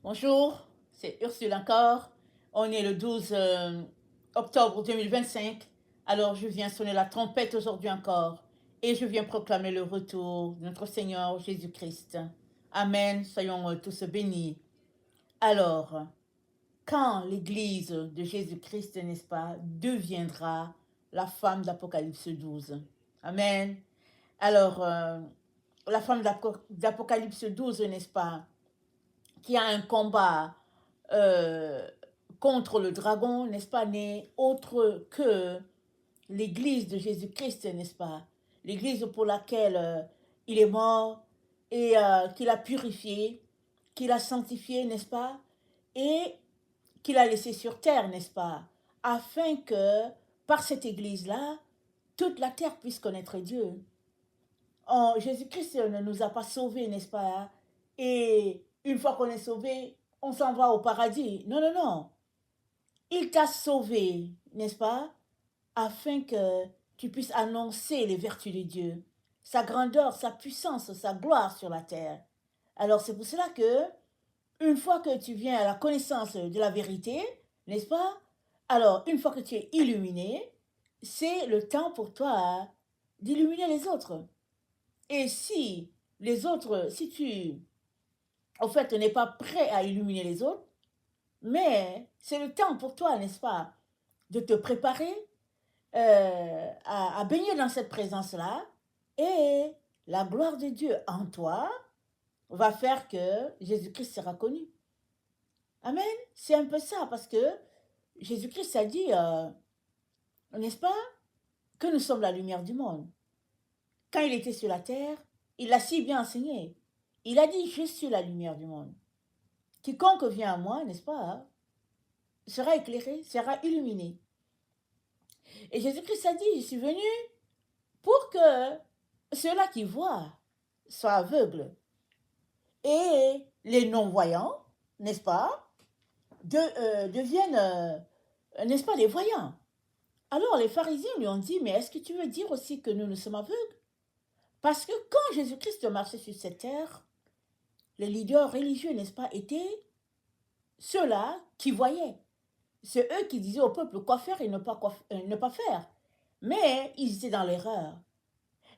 Bonjour, c'est Ursule encore. On est le 12 octobre 2025. Alors je viens sonner la trompette aujourd'hui encore et je viens proclamer le retour de notre Seigneur Jésus-Christ. Amen, soyons tous bénis. Alors, quand l'Église de Jésus-Christ, n'est-ce pas, deviendra la femme d'Apocalypse 12. Amen. Alors, la femme d'Apocalypse 12, n'est-ce pas, qui a un combat euh, contre le dragon, n'est-ce pas, n'est autre que l'Église de Jésus-Christ, n'est-ce pas? L'Église pour laquelle il est mort et qu'il a purifié, qu'il a sanctifié, n'est-ce pas? Et qu'il a laissé sur terre, n'est-ce pas? Afin que par cette Église-là, toute la terre puisse connaître Dieu. Oh, Jésus-Christ ne nous a pas sauvés, n'est-ce pas? Et une fois qu'on est sauvé, on s'en va au paradis. Non, non, non. Il t'a sauvé, n'est-ce pas? Afin que tu puisses annoncer les vertus de Dieu, sa grandeur, sa puissance, sa gloire sur la terre. Alors c'est pour cela que, une fois que tu viens à la connaissance de la vérité, n'est-ce pas? Alors, une fois que tu es illuminé, c'est le temps pour toi d'illuminer les autres. Et si les autres, si tu, en fait, n'es pas prêt à illuminer les autres, mais c'est le temps pour toi, n'est-ce pas, de te préparer à baigner dans cette présence-là, et la gloire de Dieu en toi va faire que Jésus-Christ sera connu. Amen. C'est un peu ça, parce que Jésus-Christ a dit, n'est-ce pas, que nous sommes la lumière du monde. Quand il était sur la terre, il l'a si bien enseigné. Il a dit, je suis la lumière du monde. Quiconque vient à moi, n'est-ce pas, hein, sera éclairé, sera illuminé. Et Jésus-Christ a dit, je suis venu pour que ceux-là qui voient soient aveugles et les non-voyants, n'est-ce pas, deviennent, n'est-ce pas, des voyants. Alors les pharisiens lui ont dit, mais est-ce que tu veux dire aussi que nous sommes aveugles? Parce que quand Jésus-Christ marchait sur cette terre, les leaders religieux, n'est-ce pas, étaient ceux-là qui voyaient. C'est eux qui disaient au peuple quoi faire et ne pas faire. Mais ils étaient dans l'erreur.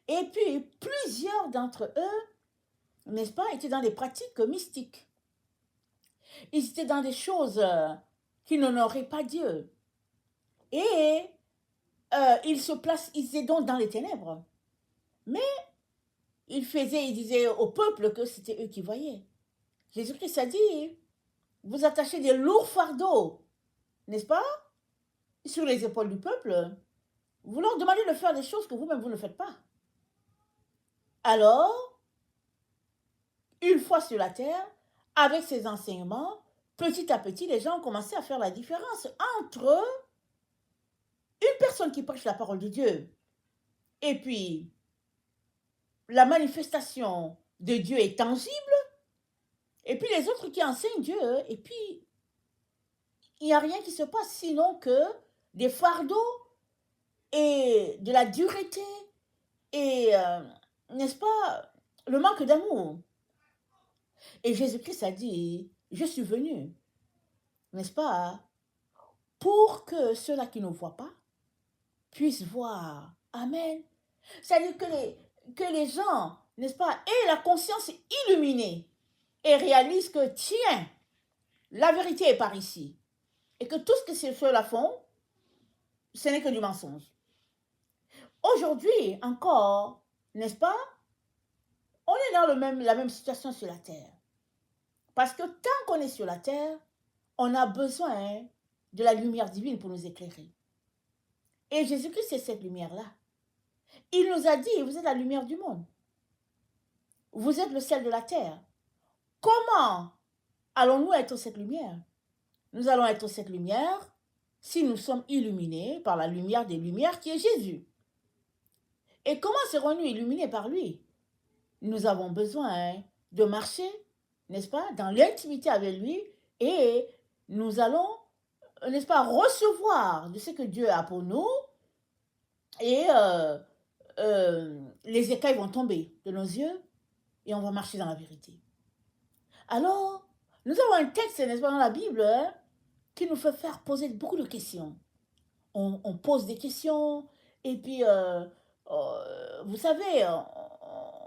Et puis, plusieurs d'entre eux, n'est-ce pas, étaient dans des pratiques mystiques. Ils étaient dans des choses qui n'honoraient pas Dieu. Et ils étaient donc dans les ténèbres. Mais ils disaient au peuple que c'était eux qui voyaient. Jésus-Christ a dit, vous attachez des lourds fardeaux, n'est-ce pas, sur les épaules du peuple. Vous leur demandez de faire des choses que vous-même vous ne faites pas. Alors, une fois sur la terre, avec ces enseignements, petit à petit, les gens ont commencé à faire la différence entre une personne qui prêche la parole de Dieu et puis la manifestation de Dieu est tangible, et puis les autres qui enseignent Dieu, et puis il n'y a rien qui se passe sinon que des fardeaux et de la dureté et, n'est-ce pas, le manque d'amour. Et Jésus-Christ a dit, je suis venu, n'est-ce pas, pour que ceux-là qui ne voient pas puissent voir. Amen. C'est-à-dire que les gens, n'est-ce pas, aient la conscience illuminée et réalisent que, tiens, la vérité est par ici. Et que tout ce que ces ceux-là font, ce n'est que du mensonge. Aujourd'hui, encore, n'est-ce pas, on est dans la même situation sur la terre. Parce que tant qu'on est sur la terre, on a besoin de la lumière divine pour nous éclairer. Et Jésus-Christ, c'est cette lumière-là. Il nous a dit, vous êtes la lumière du monde. Vous êtes le sel de la terre. Comment allons-nous être cette lumière? Nous allons être cette lumière si nous sommes illuminés par la lumière des lumières qui est Jésus. Et comment serons-nous illuminés par lui? Nous avons besoin de marcher, n'est-ce pas, dans l'intimité avec lui, et nous allons, n'est-ce pas, recevoir de ce que Dieu a pour nous, et les écailles vont tomber de nos yeux, et on va marcher dans la vérité. Alors, Nous avons un texte, n'est-ce pas, dans la Bible, hein, qui nous fait faire poser beaucoup de questions. On pose des questions, et puis, vous savez,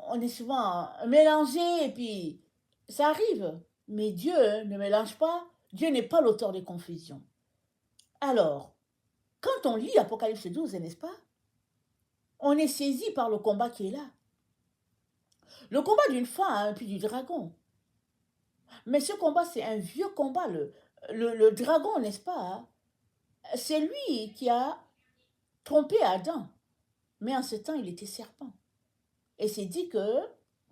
on est souvent mélangé, et puis ça arrive. Mais Dieu ne mélange pas. Dieu n'est pas l'auteur de confusion. Alors, quand on lit Apocalypse 12, n'est-ce pas, on est saisi par le combat qui est là. Le combat d'une femme, puis du dragon. Mais ce combat, c'est un vieux combat. Le dragon, n'est-ce pas, hein, c'est lui qui a trompé Adam. Mais en ce temps, il était serpent. Et c'est dit que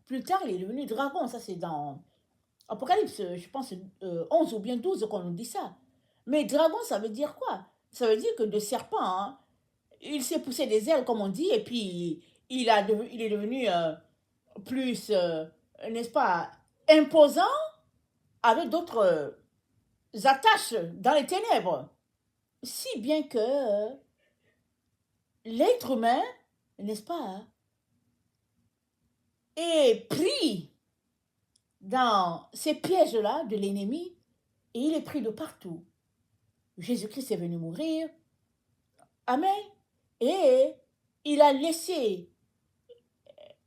plus tard, il est devenu dragon. Ça, c'est dans Apocalypse, je pense, 11 ou bien 12 qu'on nous dit ça. Mais dragon, ça veut dire quoi? Ça veut dire que de serpent, hein, il s'est poussé des ailes, comme on dit, et puis il est devenu plus, n'est-ce pas, imposant, avec d'autres attaches dans les ténèbres. Si bien que l'être humain, n'est-ce pas, hein, est pris dans ces pièges-là de l'ennemi et il est pris de partout. Jésus-Christ est venu mourir. Amen. Et il a laissé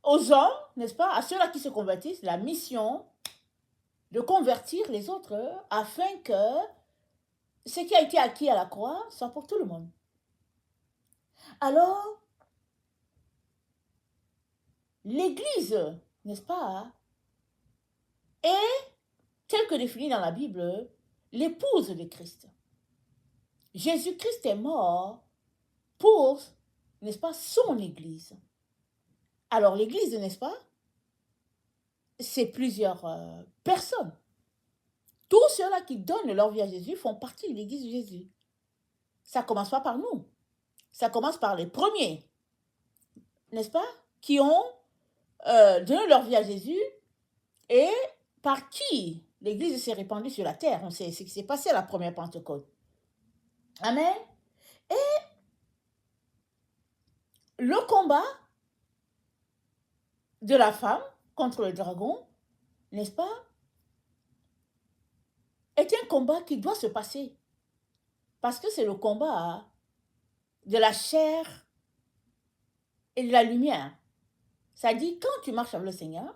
aux hommes, n'est-ce pas, à ceux-là qui se convertissent, la mission de convertir les autres afin que ce qui a été acquis à la croix soit pour tout le monde. Alors, l'Église, n'est-ce pas, est, telle que définie dans la Bible, l'épouse de Christ. Jésus-Christ est mort pour, n'est-ce pas, son Église. Alors l'Église, n'est-ce pas, c'est plusieurs personnes. Tous ceux-là qui donnent leur vie à Jésus font partie de l'Église de Jésus. Ça ne commence pas par nous. Ça commence par les premiers, n'est-ce pas, qui ont donné leur vie à Jésus et par qui l'Église s'est répandue sur la terre. On sait ce qui s'est passé à la première Pentecôte. Amen. Et le combat de la femme contre le dragon, n'est-ce pas, est un combat qui doit se passer. Parce que c'est le combat de la chair et de la lumière. Ça dit, quand tu marches avec le Seigneur,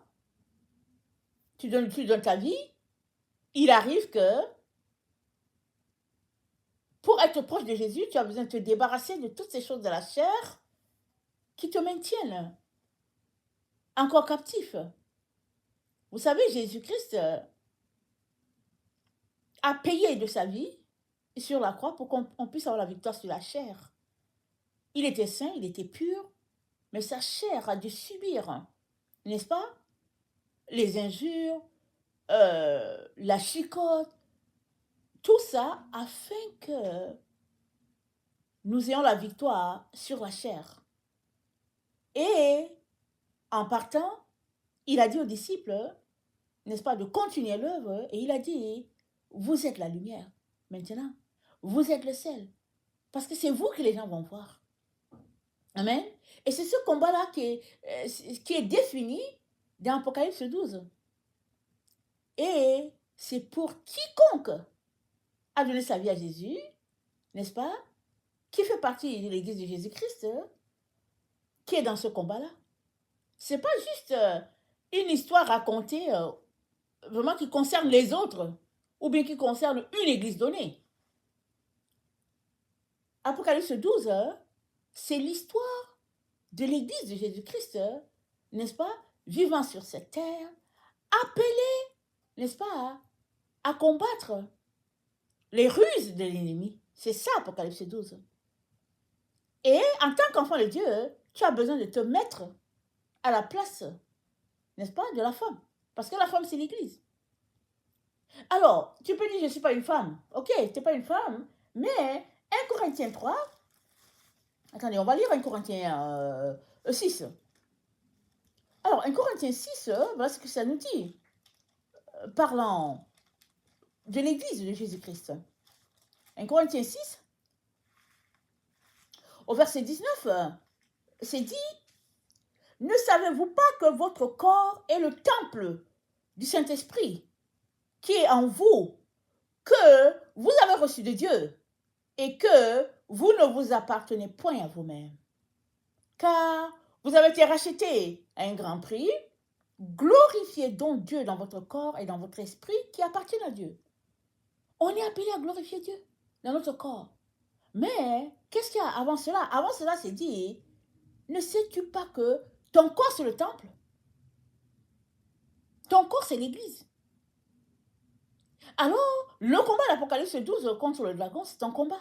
tu donnes ta vie, il arrive que pour être proche de Jésus, tu as besoin de te débarrasser de toutes ces choses de la chair qui te maintiennent encore captif. Vous savez, Jésus-Christ a payé de sa vie sur la croix pour qu'on puisse avoir la victoire sur la chair. Il était saint, il était pur, mais sa chair a dû subir, n'est-ce pas, les injures, la chicote, tout ça afin que nous ayons la victoire sur la chair. Et en partant, il a dit aux disciples, n'est-ce pas, de continuer l'œuvre, et il a dit, vous êtes la lumière, maintenant, vous êtes le sel, parce que c'est vous que les gens vont voir. Amen. Et c'est ce combat-là qui est défini dans Apocalypse 12. Et c'est pour quiconque a donné sa vie à Jésus, n'est-ce pas, qui fait partie de l'Église de Jésus-Christ, qui est dans ce combat-là. Ce n'est pas juste une histoire racontée vraiment qui concerne les autres, ou bien qui concerne une Église donnée. Apocalypse 12, c'est l'histoire de l'Église de Jésus-Christ, n'est-ce pas, vivant sur cette terre, appelée, n'est-ce pas, à combattre les ruses de l'ennemi. C'est ça, Apocalypse 12. Et en tant qu'enfant de Dieu, tu as besoin de te mettre à la place, n'est-ce pas, de la femme. Parce que la femme, c'est l'Église. Alors, tu peux dire, je ne suis pas une femme. Ok, tu n'es pas une femme, mais 1 Corinthiens 3, attendez, on va lire 1 Corinthiens 6. Alors, 1 Corinthiens 6, voilà ce que ça nous dit, parlant de l'Église de Jésus-Christ. 1 Corinthiens 6, au verset 19, c'est dit, « Ne savez-vous pas que votre corps est le temple du Saint-Esprit qui est en vous, que vous avez reçu de Dieu et que vous ne vous appartenez point à vous-même. Car vous avez été rachetés à un grand prix. Glorifiez donc Dieu dans votre corps et dans votre esprit qui appartiennent à Dieu. On est appelé à glorifier Dieu dans notre corps. Mais qu'est-ce qu'il y a avant cela? Avant cela, c'est dit, ne sais-tu pas que ton corps, c'est le temple? Ton corps, c'est l'église. Alors, le combat d'Apocalypse 12 contre le dragon, c'est un combat.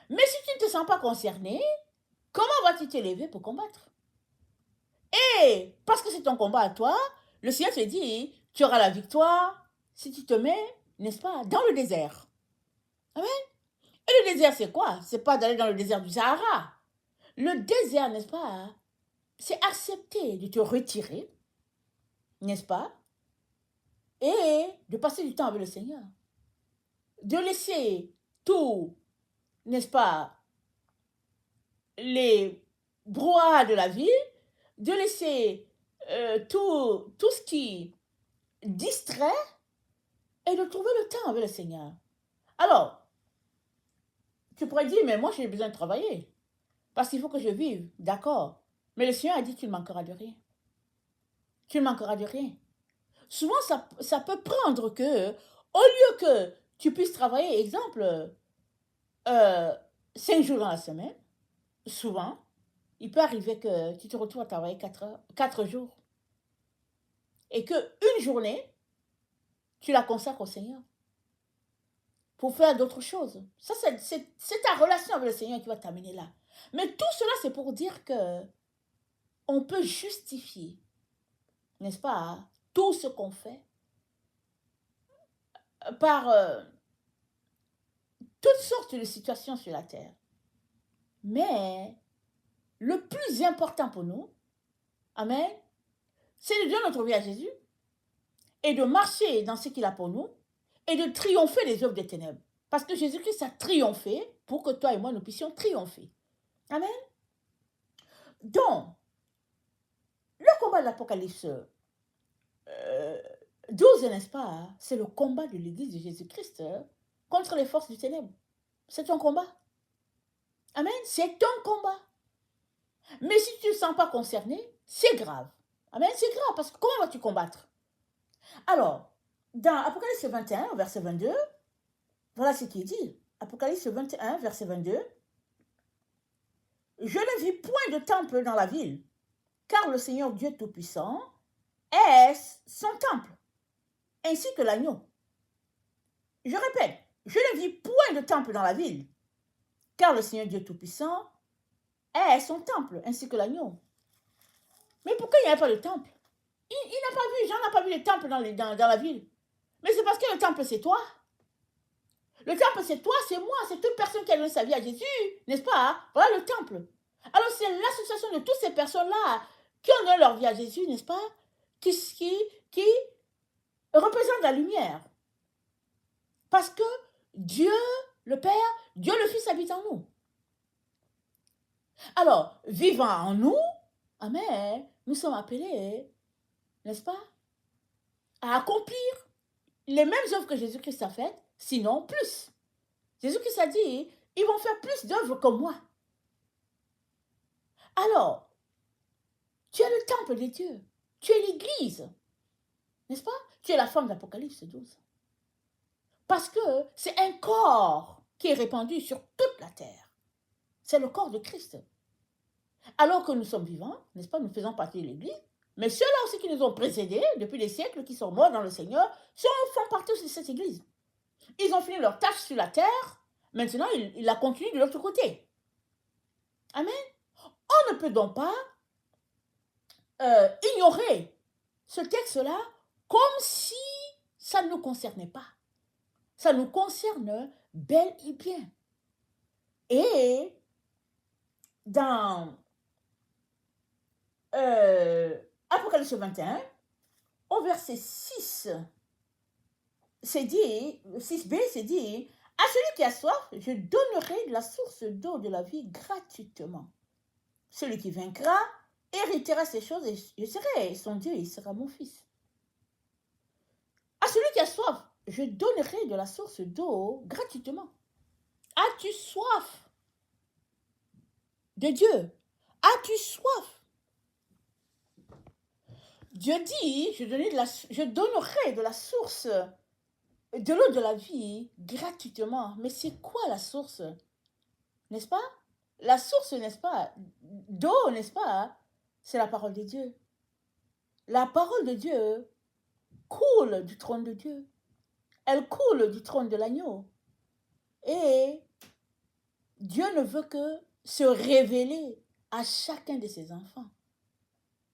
Mais si tu ne te sens pas concerné, comment vas-tu t'élever pour combattre? Et parce que c'est ton combat à toi, le Seigneur te dit, tu auras la victoire si tu te mets, n'est-ce pas, dans le désert. Amen. Et le désert, c'est quoi? C'est pas d'aller dans le désert du Sahara. Le désert, n'est-ce pas, c'est accepter de te retirer, n'est-ce pas, et de passer du temps avec le Seigneur. De laisser tout, n'est-ce pas, les brouhahas de la vie, de laisser tout ce qui distrait et de trouver le temps avec le Seigneur. Alors, tu pourrais dire, mais moi j'ai besoin de travailler parce qu'il faut que je vive, d'accord. Mais le Seigneur a dit, tu ne manqueras de rien. Tu ne manqueras de rien. Souvent, ça peut prendre que, au lieu que tu puisses travailler, exemple, 5 jours dans la semaine, souvent, il peut arriver que tu te retrouves à travailler 4 jours. Et qu'une journée, tu la consacres au Seigneur pour faire d'autres choses. Ça, c'est ta relation avec le Seigneur qui va t'amener là. Mais tout cela, c'est pour dire que on peut justifier, n'est-ce pas, hein, tout ce qu'on fait par toutes sortes de situations sur la terre. Mais le plus important pour nous, amen, c'est de donner notre vie à Jésus et de marcher dans ce qu'il a pour nous et de triompher des œuvres des ténèbres. Parce que Jésus-Christ a triomphé pour que toi et moi, nous puissions triompher. Amen. Donc, le combat de l'Apocalypse 12, n'est-ce pas, c'est le combat de l'Église de Jésus-Christ contre les forces du ténèbre. C'est ton combat. Amen. C'est ton combat. Mais si tu ne te sens pas concerné, c'est grave. Amen. C'est grave parce que comment vas-tu combattre? Alors, dans Apocalypse 21, verset 22, voilà ce qu'il dit. Apocalypse 21, verset 22. Je ne vis point de temple dans la ville, car le Seigneur Dieu Tout-Puissant est son temple, ainsi que l'agneau. Je répète, je ne vis point de temple dans la ville, car le Seigneur Dieu Tout-Puissant est son temple, ainsi que l'agneau. Mais pourquoi il n'y a pas de temple? Il n'a pas vu, Jean n'a pas vu de temple dans la ville. Mais c'est parce que le temple, c'est toi. Le temple, c'est toi, c'est moi, c'est toute personne qui a donné sa vie à Jésus, n'est-ce pas? Hein? Voilà le temple. Alors, c'est l'association de toutes ces personnes-là qui ont donné leur vie à Jésus, n'est-ce pas? Qui représente la lumière. Parce que Dieu, le Père, Dieu le Fils habite en nous. Alors, vivant en nous, amen, nous sommes appelés, n'est-ce pas, à accomplir les mêmes œuvres que Jésus-Christ a faites, sinon plus. Jésus-Christ a dit, ils vont faire plus d'œuvres que moi. Alors, tu es le temple de Dieu. Tu es l'Église. N'est-ce pas? Tu es la femme d'Apocalypse 12. Parce que c'est un corps qui est répandu sur toute la terre. C'est le corps de Christ. Alors que nous sommes vivants, n'est-ce pas? Nous faisons partie de l'Église. Mais ceux-là aussi qui nous ont précédés depuis des siècles, qui sont morts dans le Seigneur, font partie aussi de cette Église. Ils ont fini leur tâche sur la terre. Maintenant, ils la continuent de l'autre côté. Amen. On ne peut donc pas ignorer ce texte-là comme si ça ne nous concernait pas. Ça nous concerne bel et bien. Et dans Apocalypse 21, au verset 6, c'est dit, 6b, c'est dit, à celui qui a soif, je donnerai de la source d'eau de la vie gratuitement. Celui qui vaincra héritera ces choses et je serai son Dieu, il sera mon fils. À celui qui a soif, je donnerai de la source d'eau gratuitement. As-tu soif de Dieu? As-tu soif? Dieu dit, je donnerai de la source, de l'eau de la vie gratuitement. Mais c'est quoi la source? N'est-ce pas? La source, n'est-ce pas, d'eau, n'est-ce pas, c'est la parole de Dieu. La parole de Dieu coule du trône de Dieu. Elle coule du trône de l'agneau. Et Dieu ne veut que se révéler à chacun de ses enfants.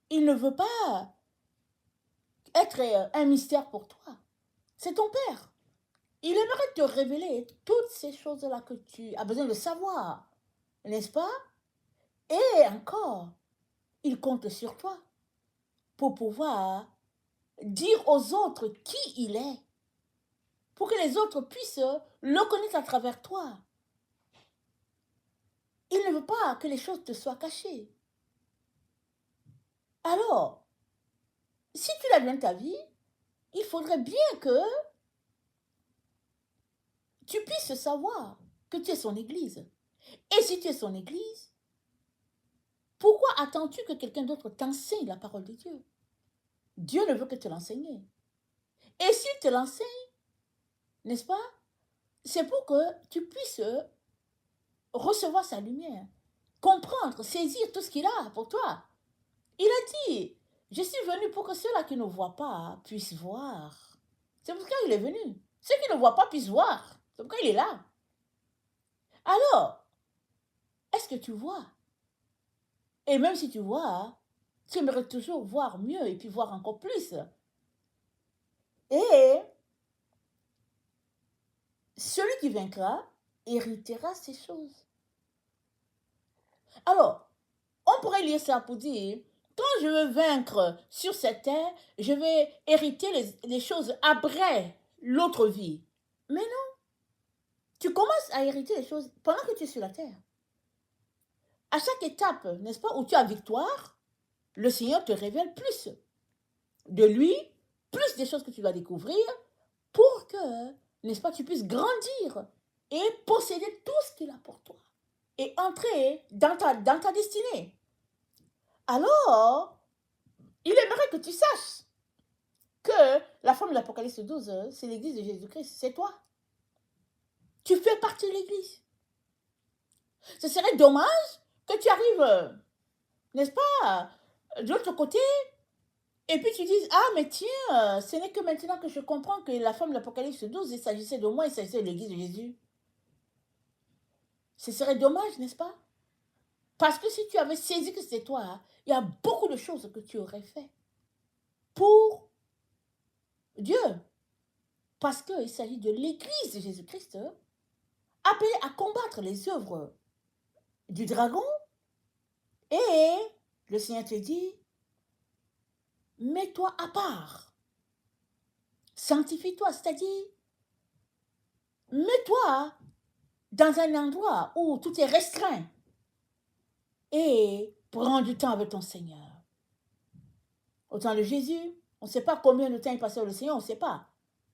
Il ne veut pas être un mystère pour toi. C'est ton Père. Il aimerait te révéler toutes ces choses-là que tu as besoin de savoir, n'est-ce pas? Et encore, il compte sur toi pour pouvoir dire aux autres qui il est, pour que les autres puissent le connaître à travers toi. Il ne veut pas que les choses te soient cachées. Alors, si tu l'as bien ta vie, il faudrait bien que tu puisses savoir que tu es son Église. Et si tu es son Église, pourquoi attends-tu que quelqu'un d'autre t'enseigne la parole de Dieu? Dieu ne veut que te l'enseigner. Et s'il te l'enseigne, n'est-ce pas? C'est pour que tu puisses recevoir sa lumière, comprendre, saisir tout ce qu'il a pour toi. Il a dit, je suis venu pour que ceux-là qui ne voient pas puissent voir. C'est pour ça qu'il est venu. Ceux qui ne voient pas puissent voir. C'est pourquoi il est là. Alors, est-ce que tu vois? Et même si tu vois, tu aimerais toujours voir mieux et puis voir encore plus. Et celui qui vaincra héritera ces choses. Alors, on pourrait lire ça pour dire, quand je veux vaincre sur cette terre, je vais hériter les choses après l'autre vie. Mais non, tu commences à hériter les choses pendant que tu es sur la terre. À chaque étape, n'est-ce pas, où tu as victoire, le Seigneur te révèle plus de lui, plus des choses que tu dois découvrir pour que, n'est-ce pas, tu puisses grandir et posséder tout ce qu'il a pour toi et entrer dans ta destinée. Alors, il aimerait que tu saches que la femme de l'Apocalypse 12, c'est l'église de Jésus-Christ, c'est toi. Tu fais partie de l'église. Ce serait dommage que tu arrives, n'est-ce pas, de l'autre côté, et puis tu dises, ah mais tiens, ce n'est que maintenant que je comprends que la femme de l'Apocalypse 12, il s'agissait de moi, il s'agissait de l'église de Jésus. Ce serait dommage, n'est-ce pas? Parce que si tu avais saisi que c'était toi, il y a beaucoup de choses que tu aurais fait pour Dieu. Parce qu'il s'agit de l'église de Jésus-Christ, appelée à combattre les œuvres du dragon. Et le Seigneur te dit, mets-toi à part. Sanctifie-toi, c'est-à-dire, mets-toi dans un endroit où tout est restreint. Et prends du temps avec ton Seigneur. Au temps de Jésus, on ne sait pas combien de temps il passait avec le Seigneur, on ne sait pas.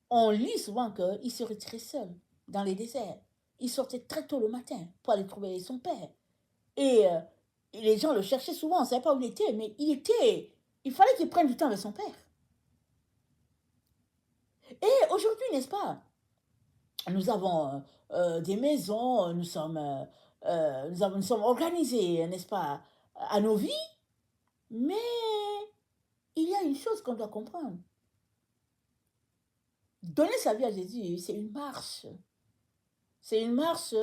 On lit souvent qu'il se retirait seul dans les déserts. Il sortait très tôt le matin pour aller trouver son père. Et les gens le cherchaient souvent, on ne savait pas où il était, mais il fallait qu'il prenne du temps avec son père. Et aujourd'hui, n'est-ce pas, nous avons des maisons, nous sommes organisés, n'est-ce pas, à nos vies, mais il y a une chose qu'on doit comprendre. Donner sa vie à Jésus, c'est une marche. C'est une marche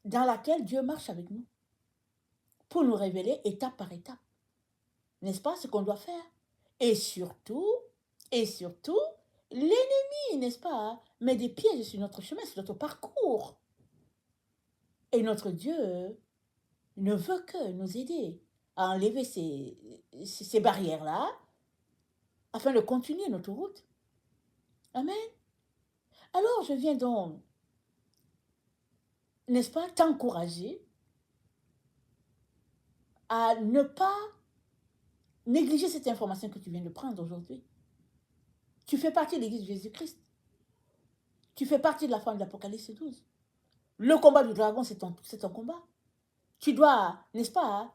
dans laquelle Dieu marche avec nous pour nous révéler étape par étape. N'est-ce pas ce qu'on doit faire? Et surtout, l'ennemi, n'est-ce pas, met des pièges sur notre chemin, sur notre parcours. Et notre Dieu ne veut que nous aider à enlever ces barrières-là afin de continuer notre route. Amen. Alors je viens donc, n'est-ce pas, t'encourager à ne pas négliger cette information que tu viens de prendre aujourd'hui. Tu fais partie de l'Église de Jésus-Christ. Tu fais partie de la femme de l'Apocalypse 12. Le combat du dragon, c'est ton combat. Tu dois, n'est-ce pas,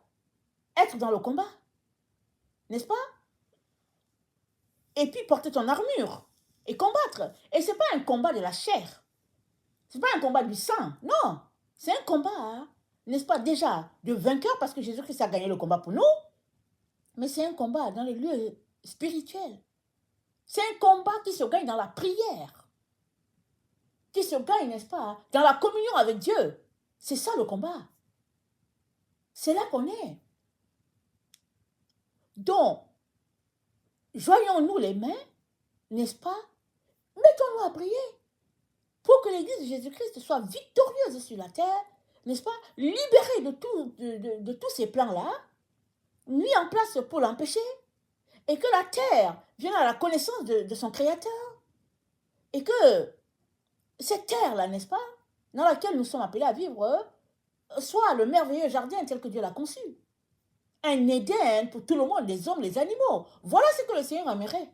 être dans le combat. N'est-ce pas? Et puis porter ton armure et combattre. Et ce n'est pas un combat de la chair. Ce n'est pas un combat du sang. Non. C'est un combat, hein, n'est-ce pas, déjà de vainqueur parce que Jésus-Christ a gagné le combat pour nous. Mais c'est un combat dans les lieux spirituels. C'est un combat qui se gagne dans la prière. Qui se gagne, n'est-ce pas, dans la communion avec Dieu. C'est ça le combat. C'est là qu'on est. Donc, joignons-nous les mains, n'est-ce pas? Mettons-nous à prier pour que l'Église de Jésus-Christ soit victorieuse sur la terre, n'est-ce pas? Libérée de tous ces plans-là, mis en place pour l'empêcher, et que la terre vienne à la connaissance de son Créateur, et que cette terre-là, n'est-ce pas, dans laquelle nous sommes appelés à vivre, soit le merveilleux jardin tel que Dieu l'a conçu. Un Éden pour tout le monde, les hommes, les animaux. Voilà ce que le Seigneur aimerait.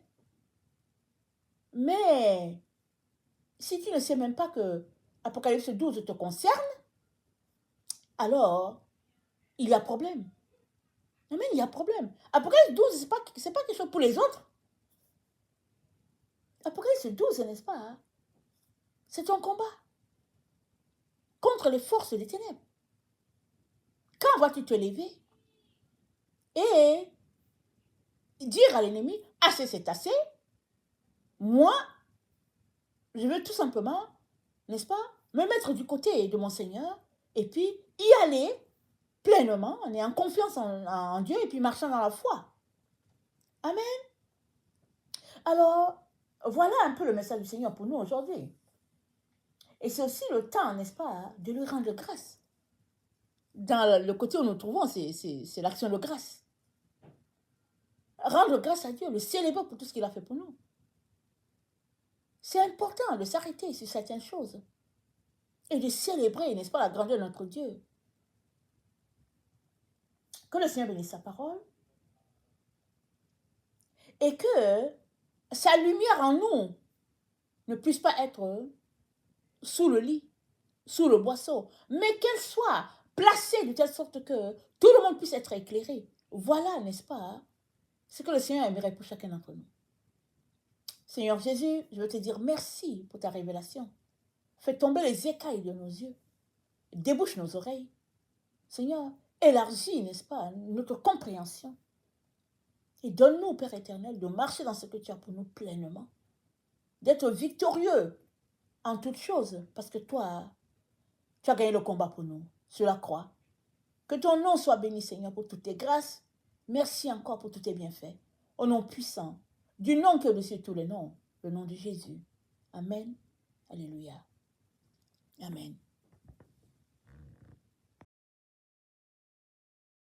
Mais si tu ne sais même pas que Apocalypse 12 te concerne, alors il y a problème. Amen, il y a problème. Apocalypse 12, ce n'est pas quelque chose pour les autres. Apocalypse 12, n'est-ce pas, hein? C'est ton combat contre les forces des ténèbres. Quand vas-tu te lever et dire à l'ennemi, assez c'est assez, moi, je veux tout simplement, n'est-ce pas, me mettre du côté de mon Seigneur et puis y aller pleinement, en ayant confiance en Dieu et puis marchant dans la foi. Amen. Alors, voilà un peu le message du Seigneur pour nous aujourd'hui. Et c'est aussi le temps, n'est-ce pas, de lui rendre grâce. Dans le côté où nous nous trouvons, c'est l'action de grâce. Rendre grâce à Dieu, le célébrer pour tout ce qu'il a fait pour nous. C'est important de s'arrêter sur certaines choses et de célébrer, n'est-ce pas, la grandeur de notre Dieu. Que le Seigneur bénisse sa parole et que sa lumière en nous ne puisse pas être sous le lit, sous le boisseau, mais qu'elle soit placée de telle sorte que tout le monde puisse être éclairé. Voilà, n'est-ce pas, ce que le Seigneur aimerait pour chacun d'entre nous. Seigneur Jésus, je veux te dire merci pour ta révélation. Fais tomber les écailles de nos yeux. Débouche nos oreilles. Seigneur, élargis, n'est-ce pas, notre compréhension. Et donne-nous, Père éternel, de marcher dans ce que tu as pour nous pleinement. D'être victorieux en toutes choses, parce que toi, tu as gagné le combat pour nous, sur la croix. Que ton nom soit béni, Seigneur, pour toutes tes grâces. Merci encore pour tous tes bienfaits. Au nom puissant, du nom qui est au-dessus de tous les noms, le nom de Jésus. Amen. Alléluia. Amen.